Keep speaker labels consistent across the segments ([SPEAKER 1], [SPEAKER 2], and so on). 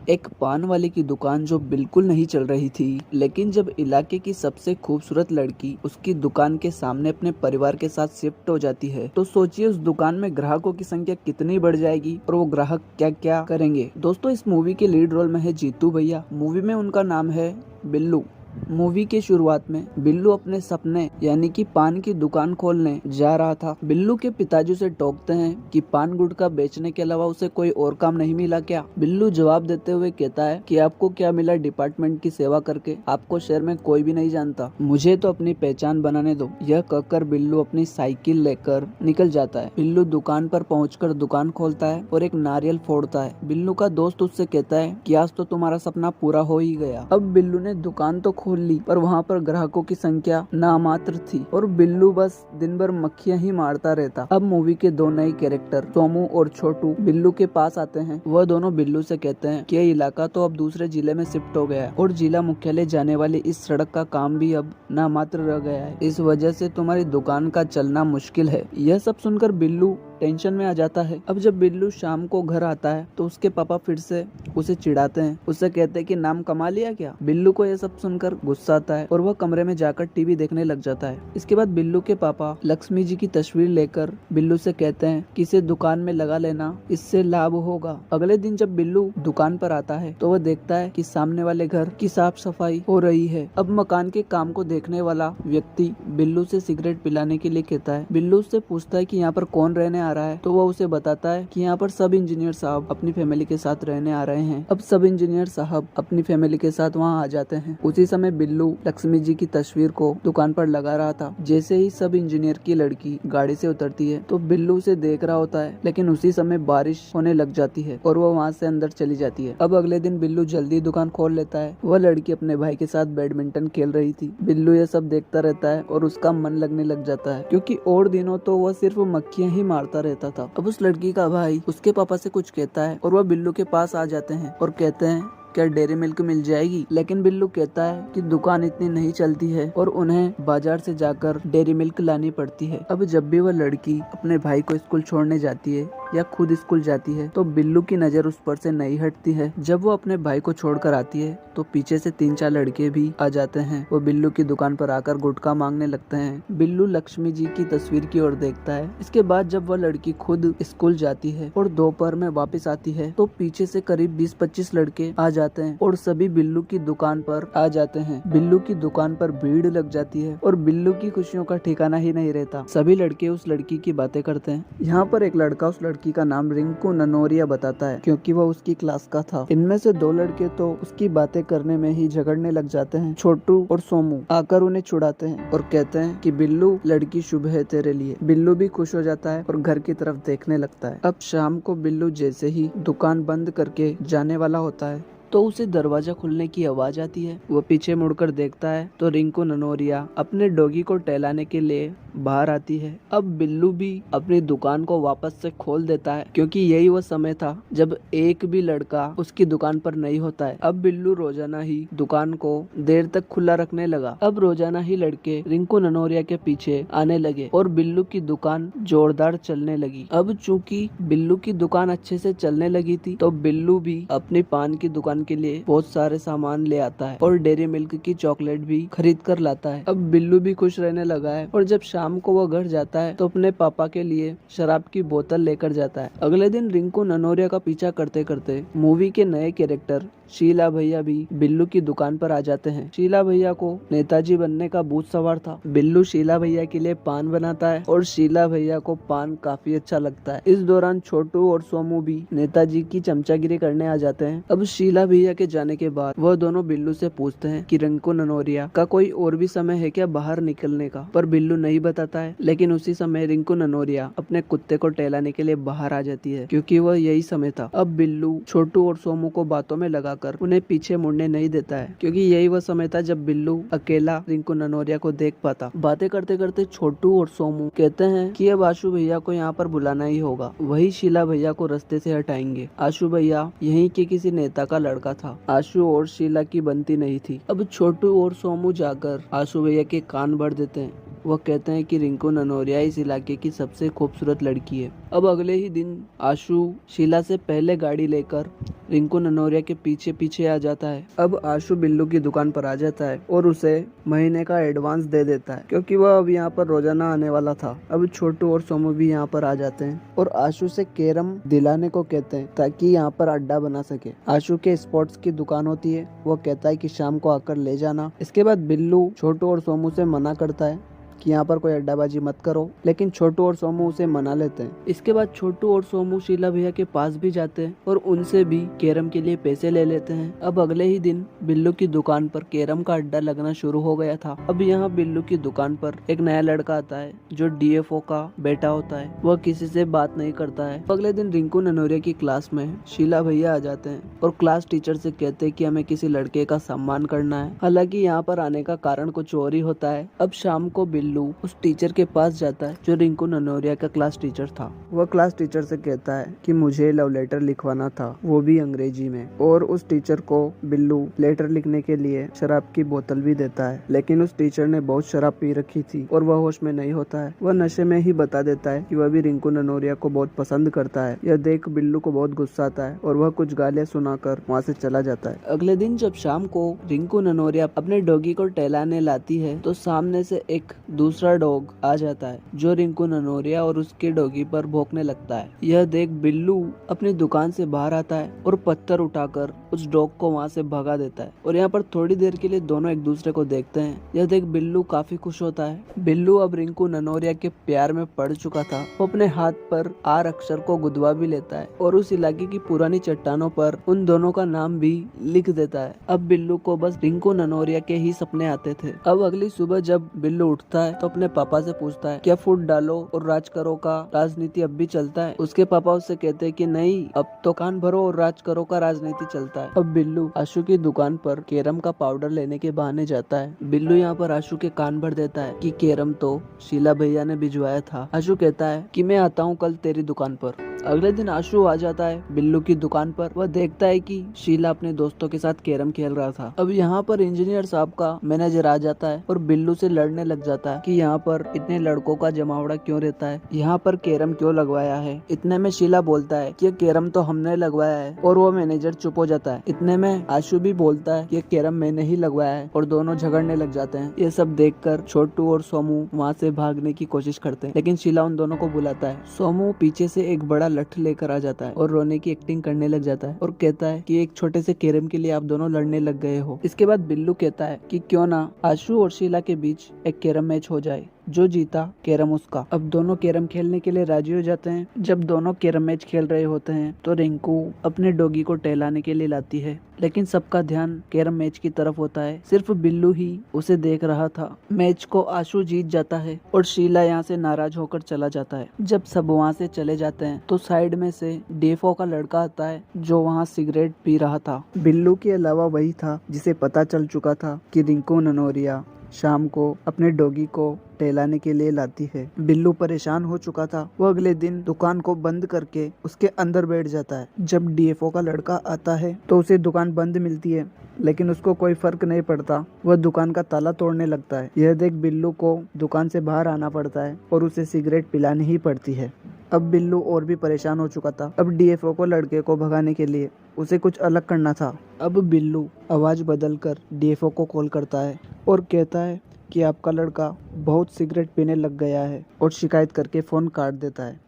[SPEAKER 1] एक पान वाले की दुकान जो बिल्कुल नहीं चल रही थी, लेकिन जब इलाके की सबसे खूबसूरत लड़की उसकी दुकान के सामने अपने परिवार के साथ शिफ्ट हो जाती है, तो सोचिए उस दुकान में ग्राहकों की संख्या कितनी बढ़ जाएगी और वो ग्राहक क्या क्या करेंगे। दोस्तों, इस मूवी के लीड रोल में है जीतू भैया। मूवी में उनका नाम है बिल्लू। मूवी के शुरुआत में बिल्लू अपने सपने यानी कि पान की दुकान खोलने जा रहा था। बिल्लू के पिताजी उसे टोकते हैं कि पान गुटखा बेचने के अलावा उसे कोई और काम नहीं मिला क्या। बिल्लू जवाब देते हुए कहता है कि आपको क्या मिला डिपार्टमेंट की सेवा करके, आपको शहर में कोई भी नहीं जानता, मुझे तो अपनी पहचान बनाने दो। यह कहकर बिल्लू अपनी साइकिल लेकर निकल जाता है। बिल्लू दुकान पर पहुंचकर दुकान खोलता है और एक नारियल फोड़ता है। बिल्लू का दोस्त उससे कहता है कि आज तो तुम्हारा सपना पूरा हो ही गया। अब बिल्लू ने दुकान तो खोल ली, पर वहाँ पर ग्राहकों की संख्या नामात्र थी और बिल्लू बस दिन भर मक्खियां ही मारता रहता। अब मूवी के दो नए कैरेक्टर सोमू और छोटू बिल्लू के पास आते हैं। वह दोनों बिल्लू से कहते हैं कि यह इलाका तो अब दूसरे जिले में शिफ्ट हो गया है और जिला मुख्यालय जाने वाली इस सड़क का काम भी अब नामात्र रह गया है। इस वजह से तुम्हारी दुकान का चलना मुश्किल है। यह सब सुनकर बिल्लू टेंशन में आ जाता है। अब जब बिल्लू शाम को घर आता है तो उसके पापा फिर से उसे चिढ़ाते हैं। उससे कहते हैं कि नाम कमा लिया क्या। बिल्लू को यह सब सुनकर गुस्सा आता है और वह कमरे में जाकर टीवी देखने लग जाता है। इसके बाद बिल्लू के पापा लक्ष्मी जी की तस्वीर लेकर बिल्लू से कहते हैं कि इसे दुकान में लगा लेना, इससे लाभ होगा। अगले दिन जब बिल्लू दुकान पर आता है तो वह देखता है कि सामने वाले घर की साफ सफाई हो रही है। अब मकान के काम को देखने वाला व्यक्ति बिल्लू से सिगरेट पिलाने के लिए कहता है। बिल्लू उससे पूछता है कि यहाँ पर कौन रहने आ रहा है, तो वह उसे बताता है कि यहाँ पर सब इंजीनियर साहब अपनी फैमिली के साथ रहने आ रहे हैं। अब सब इंजीनियर साहब अपनी फैमिली के साथ वहाँ आ जाते हैं। उसी समय बिल्लू लक्ष्मी जी की तस्वीर को दुकान पर लगा रहा था। जैसे ही सब इंजीनियर की लड़की गाड़ी से उतरती है तो बिल्लू उसे देख रहा होता है, लेकिन उसी समय बारिश होने लग जाती है और वह वहाँ से अंदर चली जाती है। अब अगले दिन बिल्लू जल्दी दुकान खोल लेता है। वह लड़की अपने भाई के साथ बैडमिंटन खेल रही थी। बिल्लू यह सब देखता रहता है और उसका मन लगने लग जाता है, क्योंकि और दिनों तो वह सिर्फ मक्खियां ही मारता रहता था। अब उस लड़की का भाई उसके पापा से कुछ कहता है और वह बिल्लू के पास आ जाते हैं और कहते हैं क्या डेयरी मिल्क मिल जाएगी। लेकिन बिल्लू कहता है कि दुकान इतनी नहीं चलती है और उन्हें बाजार से जाकर डेयरी मिल्क लानी पड़ती है। अब जब भी वह लड़की अपने भाई को स्कूल छोड़ने जाती है या खुद स्कूल जाती है तो बिल्लू की नजर उस पर से नहीं हटती है। जब वो अपने भाई को छोड़कर आती है तो पीछे से 3-4 लड़के भी आ जाते हैं। वो बिल्लू की दुकान पर आकर गुटखा मांगने लगते हैं। बिल्लू लक्ष्मी जी की तस्वीर की ओर देखता है। इसके बाद जब वह लड़की खुद स्कूल जाती है और दोपहर में वापस आती है तो पीछे से करीब 20-25 लड़के आ जाते हैं और सभी बिल्लू की दुकान पर आ जाते हैं। बिल्लू की दुकान पर भीड़ लग जाती है और बिल्लू की खुशियों का ठिकाना ही नहीं रहता। सभी लड़के उस लड़की की बातें करते हैं। यहाँ पर एक लड़का उस लड़की का नाम रिंकू ननोरिया बताता है, क्योंकि वह उसकी क्लास का था। इनमें से 2 लड़के तो उसकी बातें करने में ही झगड़ने लग जाते हैं। छोटू और सोमू आकर उन्हें छुड़ाते हैं और कहते हैं कि बिल्लू, लड़की शुभ है तेरे लिए। बिल्लू भी खुश हो जाता है और घर की तरफ देखने लगता है। अब शाम को बिल्लू जैसे ही दुकान बंद करके जाने वाला होता है तो उसे दरवाजा खुलने की आवाज आती है। वो पीछे मुड़कर देखता है तो रिंकू ननोरिया अपने डॉगी को टहलाने के लिए बाहर आती है। अब बिल्लू भी अपनी दुकान को वापस से खोल देता है, क्योंकि यही वो समय था जब एक भी लड़का उसकी दुकान पर नहीं होता है। अब बिल्लू रोजाना ही दुकान को देर तक खुला रखने लगा। अब रोजाना ही लड़के रिंकू ननोरिया के पीछे आने लगे और बिल्लू की दुकान जोरदार चलने लगी। अब चूंकि बिल्लू की दुकान अच्छे से चलने लगी थी तो बिल्लू भी अपनी पान की दुकान के लिए बहुत सारे सामान ले आता है और डेयरी मिल्क की चॉकलेट भी खरीद कर लाता है। अब बिल्लू भी खुश रहने लगा है और जब शाम को वो घर जाता है तो अपने पापा के लिए शराब की बोतल लेकर जाता है। अगले दिन रिंकू ननोरिया का पीछा करते करते मूवी के नए कैरेक्टर शीला भैया भी बिल्लू की दुकान पर आ जाते हैं। शीला भैया को नेताजी बनने का भूत सवार था। बिल्लू शीला भैया के लिए पान बनाता है और शीला भैया को पान काफी अच्छा लगता है। इस दौरान छोटू और सोमू भी नेताजी की चमचागिरी करने आ जाते हैं। अब शीला भैया के जाने के बाद वह दोनों बिल्लू से पूछते हैं कि रिंकू ननोरिया का कोई और भी समय है क्या बाहर निकलने का, पर बिल्लू नहीं बताता है। लेकिन उसी समय रिंकू ननोरिया अपने कुत्ते को टहलाने के लिए बाहर आ जाती है, क्योंकि वह यही समय था। अब बिल्लू छोटू और सोमू को बातों में लगाकर उन्हें पीछे मुड़ने नहीं देता है, क्योंकि यही वह समय था जब बिल्लू अकेला रिंकू ननोरिया को देख पाता। बातें करते करते छोटू और सोमू कहते हैं कि अब आशु भैया को यहाँ पर बुलाना ही होगा, वही शीला भैया को रास्ते से हटाएंगे। आशु भैया यहीं के किसी नेता का लड़का था। आशु और शीला की बनती नहीं थी। अब छोटू और सोमू जाकर आशु भैया के कान भर देते हैं वह कहते हैं कि रिंकू ननोरिया इस इलाके की सबसे खूबसूरत लड़की है। अब अगले ही दिन आशु शीला से पहले गाड़ी लेकर रिंकू ननोरिया के पीछे पीछे आ जाता है। अब आशु बिल्लू की दुकान पर आ जाता है और उसे महीने का एडवांस दे देता है, क्योंकि वह अब यहाँ पर रोजाना आने वाला था। अब छोटू और सोमू भी यहाँ पर आ जाते हैं और आशु से कैरम दिलाने को कहते हैं ताकि यहाँ पर अड्डा बना सके। आशु के स्पोर्ट्स की दुकान होती है, वो कहता है कि शाम को आकर ले जाना। इसके बाद बिल्लू छोटू और सोमू से मना करता है कि यहाँ पर कोई अड्डाबाजी मत करो, लेकिन छोटू और सोमू उसे मना लेते हैं। इसके बाद छोटू और सोमू शीला भैया के पास भी जाते हैं और उनसे भी कैरम के लिए पैसे ले लेते हैं। अब अगले ही दिन बिल्लू की दुकान पर कैरम का अड्डा लगना शुरू हो गया था। अब यहाँ बिल्लू की दुकान पर एक नया लड़का आता है जो डीएफओ का बेटा होता है। वह किसी से बात नहीं करता है। अगले दिन रिंकू ननोरिया की क्लास में शीला भैया आ जाते हैं और क्लास टीचर से कहते हैं कि हमें किसी लड़के का सम्मान करना है। हालांकि यहाँ पर आने का कारण कुछ और ही होता है। अब शाम को बिल्लू उस टीचर के पास जाता है जो रिंकू ननोरिया का क्लास टीचर था। वह क्लास टीचर से कहता है कि मुझे लव लेटर लिखवाना था, वो भी अंग्रेजी में। और उस टीचर को बिल्लू लेटर लिखने के लिए शराब की बोतल भी देता है, लेकिन उस टीचर ने बहुत शराब पी रखी थी और वह होश में नहीं होता है। वह नशे में ही बता देता है कि वह भी रिंकू ननोरिया को बहुत पसंद करता है। यह देख बिल्लू को बहुत गुस्सा आता है और वह कुछ गालियाँ सुनाकर वहाँ से चला जाता है। अगले दिन जब शाम को रिंकू ननोरिया अपने डॉगी को टहलाने लाती है तो सामने से एक दूसरा डॉग आ जाता है जो रिंकू ननोरिया और उसके डॉगी पर भौंकने लगता है। यह देख बिल्लू अपनी दुकान से बाहर आता है और पत्थर उठाकर उस डॉग को वहाँ से भगा देता है। और यहाँ पर थोड़ी देर के लिए दोनों एक दूसरे को देखते हैं। यह देख बिल्लू काफी खुश होता है। बिल्लू अब रिंकू ननोरिया के प्यार में पड़ चुका था। वो अपने हाथ पर आर अक्षर को गुदवा भी लेता है और उस इलाके की पुरानी चट्टानों पर उन दोनों का नाम भी लिख देता है। अब बिल्लू को बस रिंकू ननोरिया के ही सपने आते थे। अब अगली सुबह जब बिल्लू उठता है तो अपने पापा से पूछता है क्या फूट डालो और राज करो का राजनीति अब भी चलता है। उसके पापा उससे कहते हैं कि नहीं, अब तो कान भरो और राज करो का राजनीति चलता है। अब बिल्लू आशु की दुकान पर कैरम का पाउडर लेने के बहाने जाता है। बिल्लू यहाँ पर आशु के कान भर देता है कि कैरम तो शीला भैया ने भिजवाया था। आशु कहता है कि मैं आता हूँ कल तेरी दुकान पर। अगले दिन आशु आ जाता है बिल्लू की दुकान पर। वह देखता है कि शीला अपने दोस्तों के साथ कैरम खेल रहा था। अब यहाँ पर इंजीनियर साहब का मैनेजर आ जाता है और बिल्लू से लड़ने लग जाता है कि यहाँ पर इतने लड़कों का जमावड़ा क्यों रहता है, यहाँ पर कैरम क्यों लगवाया है। इतने में शीला बोलता है कि कैरम तो हमने लगवाया है और वो मैनेजर चुप हो जाता है। इतने में आशु भी बोलता है कि कैरम मैंने ही लगवाया है और दोनों झगड़ने लग जाते हैं। ये सब देखकर छोटू और सोमू वहाँ से भागने की कोशिश करते हैं, लेकिन शीला उन दोनों को बुलाता है। सोमू पीछे से एक बड़ा लठ लेकर आ जाता है और रोने की एक्टिंग करने लग जाता है और कहता है कि एक छोटे से कैरम के लिए आप दोनों लड़ने लग गए हो। इसके बाद बिल्लू कहता है कि क्यों ना आशु और शीला के बीच एक कैरम मैच हो जाए, जो जीता कैरम उसका। अब दोनों कैरम खेलने के लिए राजी हो जाते हैं। जब दोनों कैरम मैच खेल रहे होते हैं तो रिंकू अपने डॉगी को टहलाने के लिए लाती है, लेकिन सबका ध्यान कैरम मैच की तरफ होता है। सिर्फ बिल्लू ही उसे देख रहा था। मैच को आशु जीत जाता है और शीला यहाँ से नाराज होकर चला जाता है। जब सब वहाँ से चले जाते हैं तो साइड में से डेफो का लड़का आता है जो वहाँ सिगरेट पी रहा था। बिल्लू के अलावा वही था जिसे पता चल चुका था कि रिंकू ननोरिया शाम को अपने डॉगी को टहलाने के लिए लाती है। बिल्लू परेशान हो चुका था। वो अगले दिन दुकान को बंद करके उसके अंदर बैठ जाता है। जब डीएफओ का लड़का आता है तो उसे दुकान बंद मिलती है, लेकिन उसको कोई फर्क नहीं पड़ता। वह दुकान का ताला तोड़ने लगता है। यह देख बिल्लू को दुकान से बाहर आना पड़ता है और उसे सिगरेट पिलानी ही पड़ती है। अब बिल्लू और भी परेशान हो चुका था। अब डीएफओ को लड़के को भगाने के लिए उसे कुछ अलग करना था। अब बिल्लू आवाज बदलकर डीएफओ को कॉल करता है और कहता है कि आपका लड़का बहुत सिगरेट पीने लग गया है और शिकायत करके फोन काट देता है।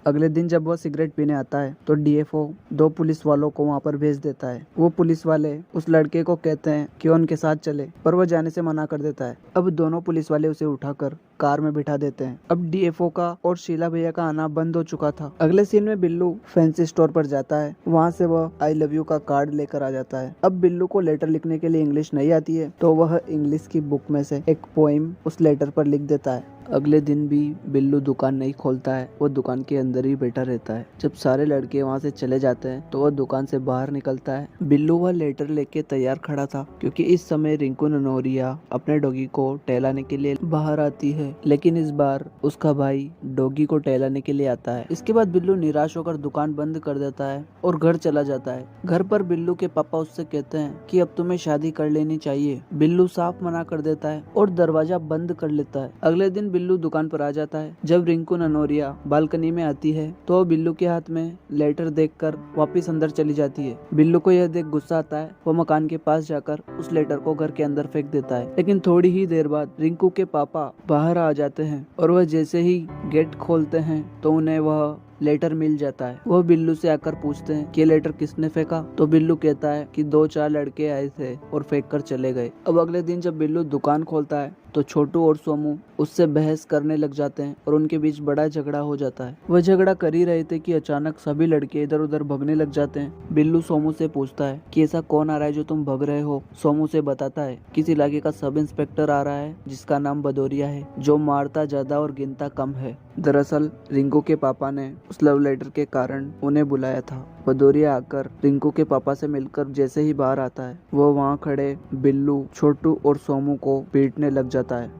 [SPEAKER 1] अगले दिन जब वह सिगरेट पीने आता है तो डीएफओ 2 पुलिस वालों को वहाँ पर भेज देता है। वो पुलिस वाले उस लड़के को कहते हैं कि उनके साथ चले, पर वह जाने से मना कर देता है। अब दोनों पुलिस वाले उसे उठाकर कार में बिठा देते हैं। अब डीएफओ का और शीला भैया का आना बंद हो चुका था। अगले सीन में बिल्लू फैंसी स्टोर पर जाता है। वहाँ से वह आई लव यू का कार्ड लेकर आ जाता है। अब बिल्लू को लेटर लिखने के लिए इंग्लिश नहीं आती है, तो वह इंग्लिश की बुक में से एक पोएम उस लेटर पर लिख देता है। अगले दिन भी बिल्लू दुकान नहीं खोलता है, वो दुकान के अंदर ही बैठा रहता है। जब सारे लड़के वहाँ से चले जाते हैं तो वह दुकान से बाहर निकलता है। बिल्लू वह लेटर लेके तैयार खड़ा था, क्योंकि इस समय रिंकू ननोरिया अपने डॉगी को टहलाने के लिए बाहर आती है, लेकिन इस बार उसका भाई डॉगी को टहलाने के लिए आता है। इसके बाद बिल्लू निराश होकर दुकान बंद कर देता है और घर चला जाता है। घर पर बिल्लू के पापा उससे कहते हैं कि अब तुम्हें शादी कर लेनी चाहिए। बिल्लू साफ मना कर देता है और दरवाजा बंद कर लेता है। अगले दिन बिल्लू दुकान पर आ जाता है। जब रिंकू ननोरिया बालकनी में आती है तो वो बिल्लू के हाथ में लेटर देखकर वापस अंदर चली जाती है। बिल्लू को यह देख गुस्सा आता है। वो मकान के पास जाकर उस लेटर को घर के अंदर फेंक देता है। लेकिन थोड़ी ही देर बाद रिंकू के पापा बाहर आ जाते हैं और वह जैसे ही गेट खोलते हैं तो उन्हें वह लेटर मिल जाता है। वो बिल्लू से आकर पूछते हैं कि लेटर किसने फेंका, तो बिल्लू कहता है कि 2-4 लड़के आए थे और फेंक कर चले गए। अब अगले दिन जब बिल्लू दुकान खोलता है तो छोटू और सोमू उससे बहस करने लग जाते हैं और उनके बीच बड़ा झगड़ा हो जाता है। वह झगड़ा कर ही रहे थे कि अचानक सभी लड़के इधर उधर भगने लग जाते हैं। बिल्लू सोमू से पूछता है कि ऐसा कौन आ रहा है जो तुम भग रहे हो। सोमू से बताता है किस इलाके का सब इंस्पेक्टर आ रहा है जिसका नाम भदौरिया है, जो मारता ज्यादा और गिनता कम है। दरअसल रिंकू के पापा ने उस लव लेटर के कारण उन्हें बुलाया था। भदौरिया आकर रिंकू के पापा से मिलकर जैसे ही बाहर आता है, वो वहाँ खड़े बिल्लू, छोटू और सोमू को पीटने लग जाता है।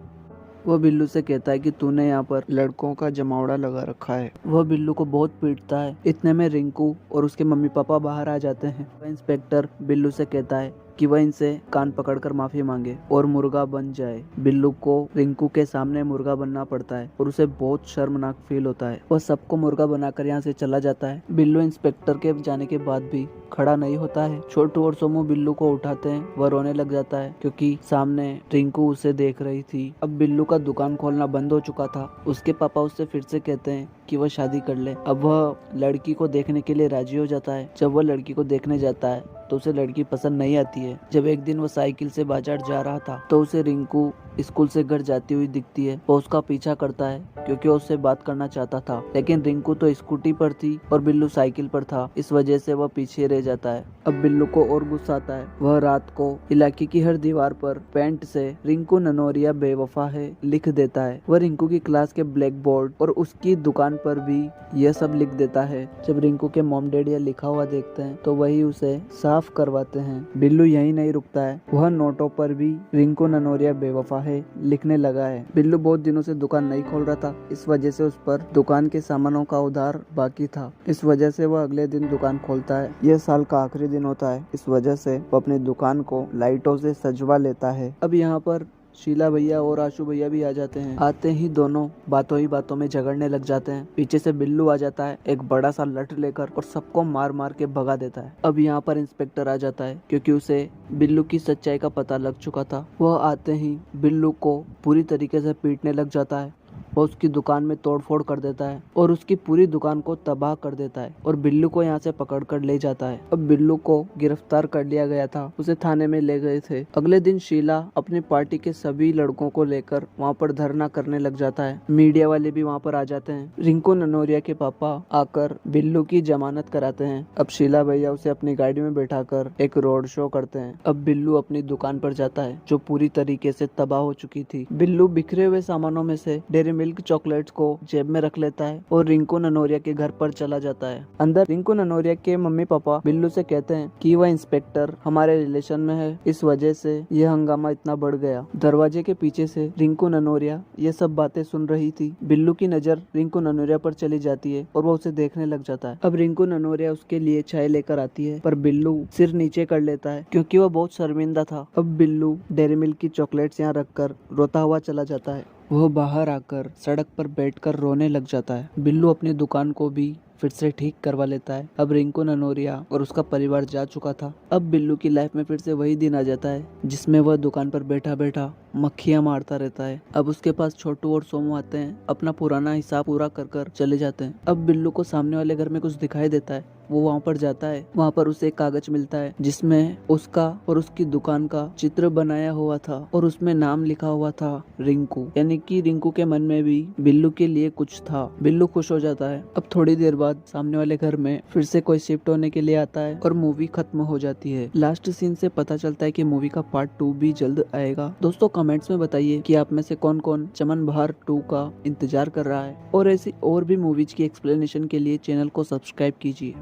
[SPEAKER 1] वह बिल्लू से कहता है कि तूने यहाँ पर लड़कों का जमावड़ा लगा रखा है। वह बिल्लू को बहुत पीटता है। इतने में रिंकू और उसके मम्मी पापा बाहर आ जाते हैं। इंस्पेक्टर बिल्लू से कहता है कि वह इनसे कान पकड़कर माफी मांगे और मुर्गा बन जाए। बिल्लू को रिंकू के सामने मुर्गा बनना पड़ता है और उसे बहुत शर्मनाक फील होता है। वह सबको मुर्गा बनाकर यहाँ से चला जाता है। बिल्लू इंस्पेक्टर के जाने के बाद भी खड़ा नहीं होता है। छोटू और सोमू बिल्लू को उठाते हैं। वह रोने लग जाता है क्योंकि सामने रिंकू उसे देख रही थी। अब बिल्लू का दुकान खोलना बंद हो चुका था। उसके पापा उससे फिर से कहते हैं कि वह शादी कर ले। अब वह लड़की को देखने के लिए राजी हो जाता है। जब वह लड़की को देखने जाता है तो उसे लड़की पसंद नहीं आती है। जब एक दिन वो साइकिल से बाजार जा रहा था तो उसे रिंकू स्कूल से घर जाती हुई दिखती है। वो उसका पीछा करता है क्योंकि वो उससे बात करना चाहता था, लेकिन रिंकू तो स्कूटी पर थी और बिल्लू साइकिल पर था। इस वजह से वह पीछे रह जाता है। अब बिल्लू को और गुस्सा आता है। वह रात को इलाके की हर दीवार पर पेंट से रिंकू ननोरिया बेवफा है लिख देता है। वह रिंकू की क्लास के ब्लैक बोर्ड और उसकी दुकान पर भी यह सब लिख देता है। जब रिंकू के मॉम डैडी लिखा हुआ देखते हैं तो वही उसे साफ करवाते हैं। बिल्लू यही नहीं रुकता है, वह नोटों पर भी रिंकू ननोरिया बेवफा है लिखने लगा है। बिल्लू बहुत दिनों से दुकान नहीं खोल रहा था, इस वजह से उस पर दुकान के सामानों का उधार बाकी था। इस वजह से वह अगले दिन दुकान खोलता है। यह साल का आखिरी दिन होता है, इस वजह से वो अपनी दुकान को लाइटों से सजवा लेता है। अब यहाँ पर शीला भैया और आशु भैया भी आ जाते हैं। आते ही दोनों बातों ही बातों में झगड़ने लग जाते हैं। पीछे से बिल्लू आ जाता है एक बड़ा सा लठ लेकर और सबको मार मार के भगा देता है। अब यहाँ पर इंस्पेक्टर आ जाता है क्योंकि उसे बिल्लू की सच्चाई का पता लग चुका था। वह आते ही बिल्लू को पूरी तरीके से पीटने लग जाता है। वो उसकी दुकान में तोड़फोड़ कर देता है और उसकी पूरी दुकान को तबाह कर देता है और बिल्लू को यहाँ से पकड़कर ले जाता है। अब बिल्लू को गिरफ्तार कर लिया गया था, उसे थाने में ले गए थे। अगले दिन शीला अपनी पार्टी के सभी लड़कों को लेकर वहाँ पर धरना करने लग जाता है। मीडिया वाले भी वहाँ पर आ जाते हैं। रिंकू ननोरिया के पापा आकर बिल्लू की जमानत कराते हैं। अब शीला भैया उसे अपनी गाड़ी में बैठाकर एक रोड शो करते हैं। अब बिल्लू अपनी दुकान पर जाता है जो पूरी तरीके से तबाह हो चुकी थी। बिल्लू बिखरे हुए सामानों में से डेयरी मिल्क चॉकलेट्स को जेब में रख लेता है और रिंकू ननोरिया के घर पर चला जाता है। अंदर रिंकू ननोरिया के मम्मी पापा बिल्लू से कहते हैं कि वह इंस्पेक्टर हमारे रिलेशन में है, इस वजह से यह हंगामा इतना बढ़ गया। दरवाजे के पीछे से रिंकू ननोरिया ये सब बातें सुन रही थी। बिल्लू की नजर रिंकू ननोरिया पर चली जाती है और वो उसे देखने लग जाता है। अब रिंकू ननोरिया उसके लिए चाय लेकर आती है, पर बिल्लू सिर नीचे कर लेता है क्योंकि वह बहुत शर्मिंदा था। अब बिल्लू डेयरी मिल्क की चॉकलेट्स यहाँ रखकर रोता हुआ चला जाता है। वह बाहर आकर सड़क पर बैठकर रोने लग जाता है। बिल्लू अपनी दुकान को भी फिर से ठीक करवा लेता है। अब रिंकू ननोरिया और उसका परिवार जा चुका था। अब बिल्लू की लाइफ में फिर से वही दिन आ जाता है जिसमें वह दुकान पर बैठा बैठा मक्खियां मारता रहता है। अब उसके पास छोटू और सोमू आते हैं, अपना पुराना हिसाब पूरा कर कर चले जाते हैं। अब बिल्लू को सामने वाले घर में कुछ दिखाई देता है वो वहाँ पर जाता है। वहाँ पर उसे एक कागज मिलता है जिसमें उसका और उसकी दुकान का चित्र बनाया हुआ था और उसमें नाम लिखा हुआ था रिंकू, यानी कि रिंकू के मन में भी बिल्लू के लिए कुछ था। बिल्लू खुश हो जाता है। अब थोड़ी देर बाद सामने वाले घर में फिर से कोई शिफ्ट होने के लिए आता है और मूवी खत्म हो जाती है। लास्ट सीन से पता चलता है कि मूवी का पार्ट 2 भी जल्द आएगा। दोस्तों कमेंट्स में बताइए कि आप में से कौन कौन चमन बहार 2 का इंतजार कर रहा है और ऐसी और भी मूवीज की एक्सप्लेनेशन के लिए चैनल को सब्सक्राइब कीजिए।